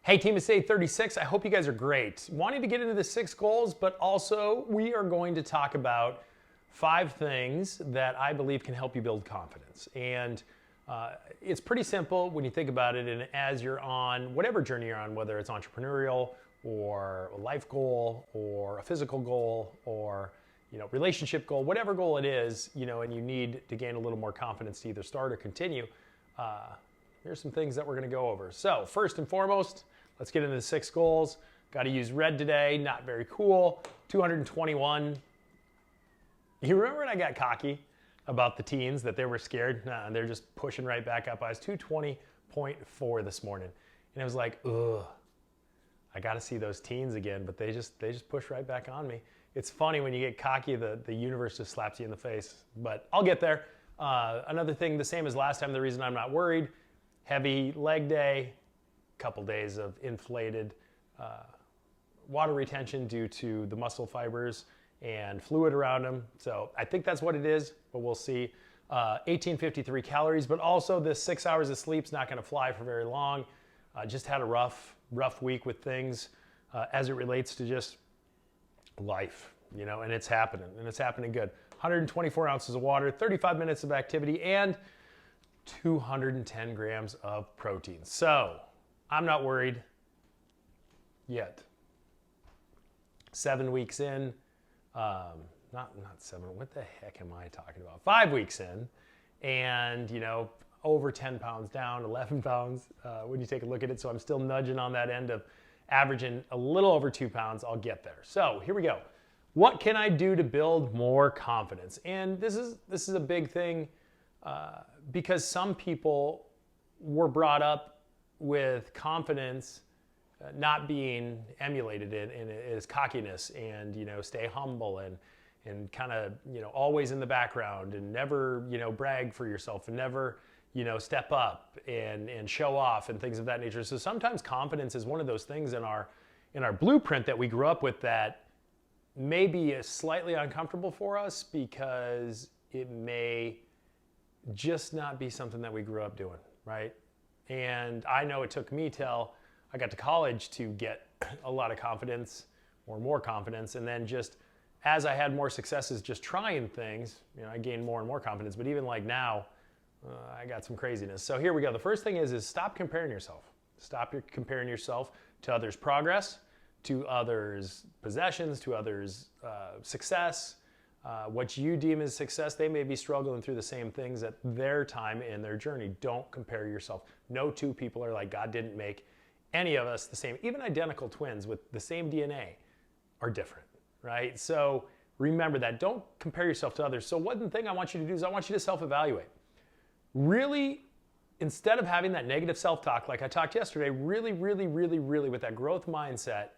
Hey, Team Estate 36, I hope you guys are great. Wanting to get into the 6 goals, but also we are going to talk about 5 things that I believe can help you build confidence. And it's pretty simple when you think about it, and as you're on whatever journey you're on, whether it's entrepreneurial or a life goal or a physical goal or relationship goal, whatever goal it is, and you need to gain a little more confidence to either start or continue, here's some things that we're going to go over. So first and foremost, let's get into the 6 goals. Got to use red today, not very cool. 221. You remember when I got cocky about the teens, that they were scared? Nah, they're just pushing right back up. I was 220.4 this morning. And it was like, ugh, I got to see those teens again, but they just push right back on me. It's funny when you get cocky, the universe just slaps you in the face, but I'll get there. Another thing, the same as last time, the reason I'm not worried, heavy leg day, couple days of inflated water retention due to the muscle fibers and fluid around them. So I think that's what it is, but we'll see. 1853 calories, but also this 6 hours of sleep's not going to fly for very long. Just had a rough week with things as it relates to just life, and it's happening good. 124 ounces of water, 35 minutes of activity, and 210 grams of protein. So I'm not worried yet. 7 weeks in, not 7, what the heck am I talking about? 5 weeks in, and over 10 pounds down, 11 pounds when you take a look at it. So I'm still nudging on that end of averaging a little over 2 pounds. I'll get there. So here we go. What can I do to build more confidence? And this is a big thing because some people were brought up with confidence not being emulated in is cockiness and stay humble and kind of always in the background and never brag for yourself and never step up and show off and things of that nature. So sometimes confidence is one of those things in our blueprint that we grew up with that may be slightly uncomfortable for us because it may just not be something that we grew up doing, right? And I know it took me till I got to college to get a lot of confidence or more confidence. And then just as I had more successes just trying things, I gained more and more confidence. But even like now, I got some craziness. So here we go. The first thing is stop comparing yourself. Stop comparing yourself to others' progress, to others' possessions, to others' success. What you deem as success, they may be struggling through the same things at their time in their journey. Don't compare yourself. No two people are like, God didn't make any of us the same. Even identical twins with the same DNA are different, right? So remember that. Don't compare yourself to others. So one thing I want you to do is I want you to self-evaluate. Really, instead of having that negative self-talk like I talked yesterday, really with that growth mindset,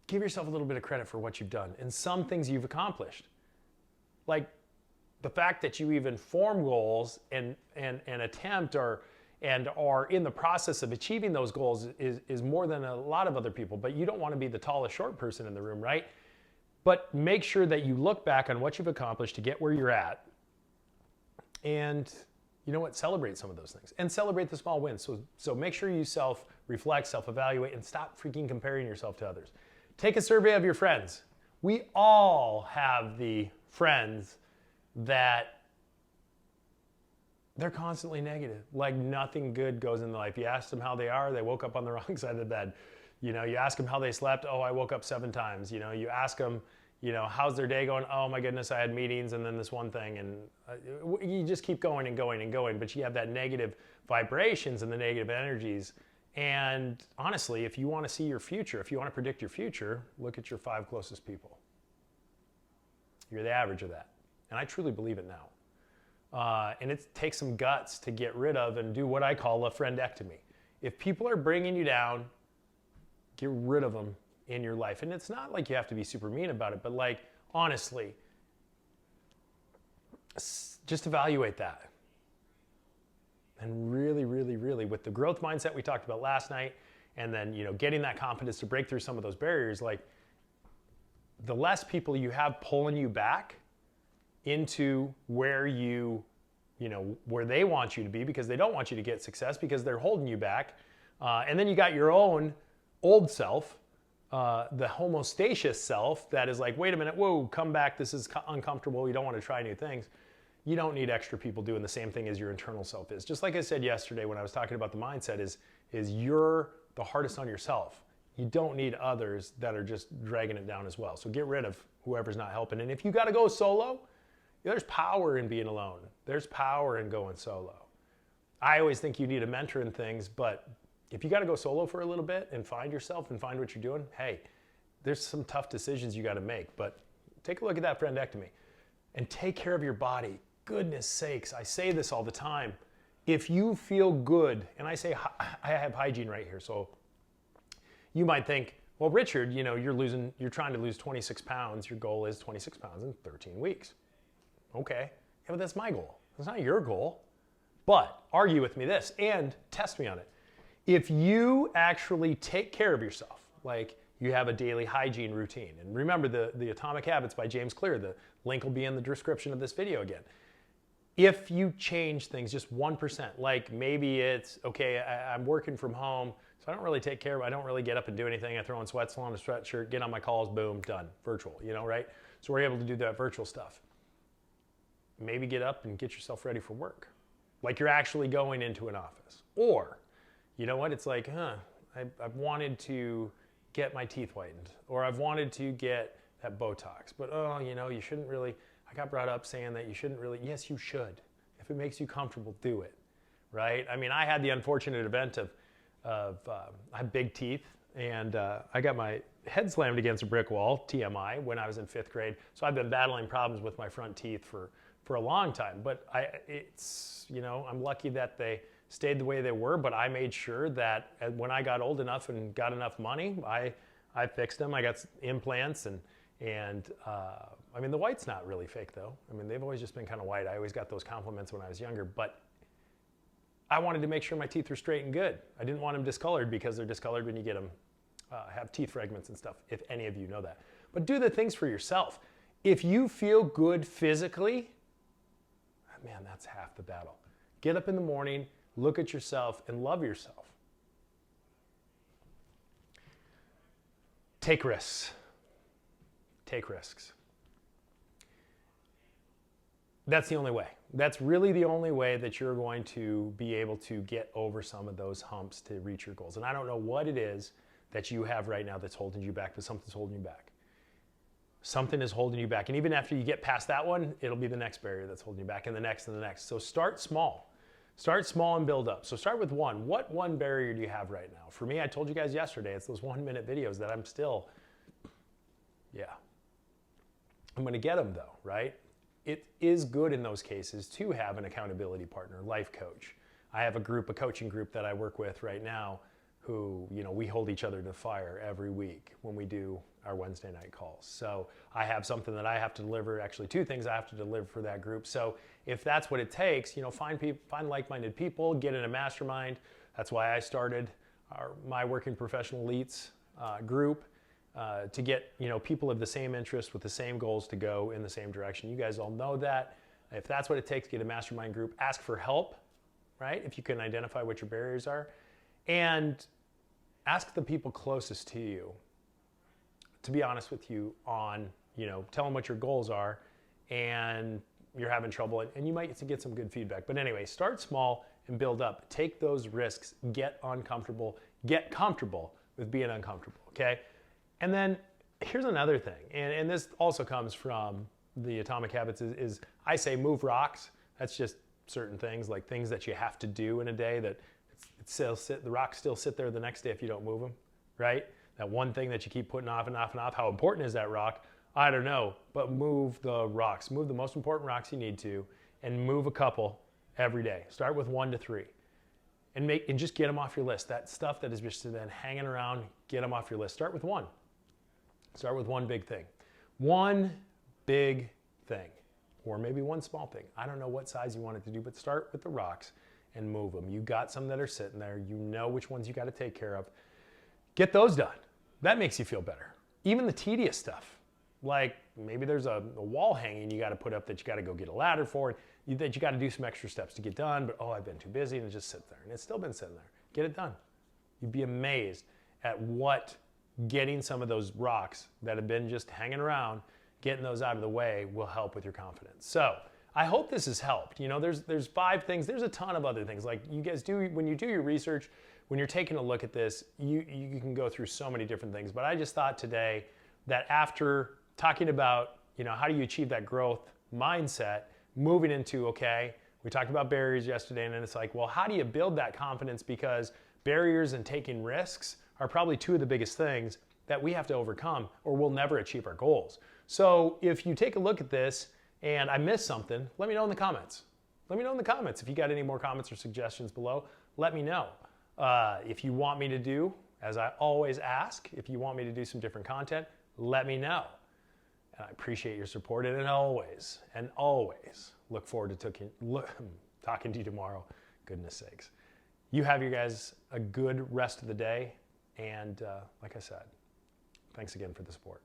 give yourself a little bit of credit for what you've done and some things you've accomplished. Like the fact that you even form goals and attempt and are in the process of achieving those goals is more than a lot of other people. But you don't want to be the tallest short person in the room, right? But make sure that you look back on what you've accomplished to get where you're at. And you know what? Celebrate some of those things and celebrate the small wins. So make sure you self-reflect, self-evaluate, and stop freaking comparing yourself to others. Take a survey of your friends. We all have the friends that they're constantly negative. Like nothing good goes in their life. You ask them how they are, they woke up on the wrong side of the bed. You ask them how they slept. Oh, I woke up 7 times. You ask them, how's their day going? Oh my goodness, I had meetings and then this one thing. And you just keep going and going and going. But you have that negative vibrations and the negative energies. And honestly, if you want to see your future, if you want to predict your future, look at your 5 closest people. You're the average of that. And I truly believe it now. And it takes some guts to get rid of and do what I call a friendectomy. If people are bringing you down, get rid of them in your life. And it's not like you have to be super mean about it, but like, honestly, just evaluate that. And really, with the growth mindset we talked about last night, and then, getting that confidence to break through some of those barriers, like the less people you have pulling you back into where where they want you to be because they don't want you to get success because they're holding you back, And then you got your own old self, the homostasis self that is like, wait a minute, whoa, come back, this is uncomfortable, you don't want to try new things. You don't need extra people doing the same thing as your internal self is. Just like I said yesterday when I was talking about the mindset is you're the hardest on yourself. You don't need others that are just dragging it down as well. So get rid of whoever's not helping. And if you got to go solo, there's power in being alone. There's power in going solo. I always think you need a mentor in things, but if you got to go solo for a little bit and find yourself and find what you're doing, hey, there's some tough decisions you got to make. But take a look at that friendectomy and take care of your body. Goodness sakes, I say this all the time. If you feel good, and I say I have hygiene right here, so you might think, well, Richard, you know, you're trying to lose 26 pounds. Your goal is 26 pounds in 13 weeks. Okay, yeah, but that's my goal. That's not your goal. But argue with me this and test me on it. If you actually take care of yourself, like you have a daily hygiene routine, and remember the Atomic Habits by James Clear, the link will be in the description of this video again. If you change things just 1%, like maybe it's, okay, I'm working from home, so I don't really take care of, I don't really get up and do anything. I throw on sweats, on a sweatshirt, get on my calls, boom, done, virtual, you know, right? So we're able to do that virtual stuff. Maybe get up and get yourself ready for work. Like you're actually going into an office. Or, you know what, it's like, I've wanted to get my teeth whitened, or I've wanted to get that Botox, but oh, you know, you shouldn't really, I got brought up saying that you shouldn't really, yes, you should. If it makes you comfortable, do it, right? I mean, I had the unfortunate event of I have big teeth, and I got my head slammed against a brick wall, TMI, when I was in 5th grade. So I've been battling problems with my front teeth for a long time. But it's, you know, I'm lucky that they stayed the way they were, but I made sure that when I got old enough and got enough money, I fixed them. I got implants, and I mean, the white's not really fake though. I mean, they've always just been kind of white. I always got those compliments when I was younger, but I wanted to make sure my teeth were straight and good. I didn't want them discolored, because they're discolored when you get them, have teeth fragments and stuff, if any of you know that. But do the things for yourself. If you feel good physically, man, that's half the battle. Get up in the morning, look at yourself, and love yourself. Take risks. Take risks. That's the only way. That's really the only way that you're going to be able to get over some of those humps to reach your goals. And I don't know what it is that you have right now that's holding you back, but something's holding you back. Something is holding you back. And even after you get past that one, it'll be the next barrier that's holding you back, and the next and the next. So start small. Start small and build up. So start with one. What one barrier do you have right now? For me, I told you guys yesterday, it's those 1-minute videos that I'm still, I'm going to get them though, right? It is good in those cases to have an accountability partner, life coach. I have a coaching group that I work with right now who, you know, we hold each other to the fire every week when we do our Wednesday night calls. So I have something that I have to deliver, actually 2 things I have to deliver for that group. So if that's what it takes, you know, find like-minded people, get in a mastermind. That's why I started my Working Professional Elites group, to get, you know, people of the same interest with the same goals to go in the same direction. You guys all know that. If that's what it takes, get a mastermind group. Ask for help, right? If you can identify what your barriers are. And ask the people closest to you to be honest with you on, you know, tell them what your goals are, and you're having trouble, and you might get some good feedback. But anyway, start small and build up. Take those risks, get uncomfortable, get comfortable with being uncomfortable, okay? And then here's another thing, and this also comes from the Atomic Habits, is I say move rocks. That's just certain things, like things that you have to do in a day that the rocks still sit there the next day if you don't move them, right? That one thing that you keep putting off and off and off. How important is that rock? I don't know, but move the rocks. Move the most important rocks you need to, and move a couple every day. Start with 1 to 3. And just get them off your list. That stuff that has just been hanging around, get them off your list. Start with one. Start with one big thing. One big thing, or maybe one small thing. I don't know what size you want it to do, but start with the rocks and move them. You got some that are sitting there. You know which ones you got to take care of. Get those done. That makes you feel better. Even the tedious stuff, like maybe there's a wall hanging you got to put up that you got to go get a ladder for, that you got to do some extra steps to get done, but oh, I've been too busy, and it just sits there. And it's still been sitting there. Get it done. You'd be amazed at what getting some of those rocks that have been just hanging around, getting those out of the way will help with your confidence. So I hope this has helped. You know, there's 5 things. There's a ton of other things. Like you guys do, when you do your research, when you're taking a look at this, you can go through so many different things. But I just thought today that after talking about, you know, how do you achieve that growth mindset, moving into, okay, we talked about barriers yesterday, and then it's like, well, how do you build that confidence? Because barriers and taking risks are probably 2 of the biggest things that we have to overcome, or we'll never achieve our goals. So if you take a look at this and I missed something, let me know in the comments. Let me know in the comments. If you got any more comments or suggestions below, let me know. If you want me to do, as I always ask, if you want me to do some different content, let me know. And I appreciate your support, and always look forward to talking to you tomorrow. Goodness sakes. You have you guys a good rest of the day, and like I said, thanks again for the support.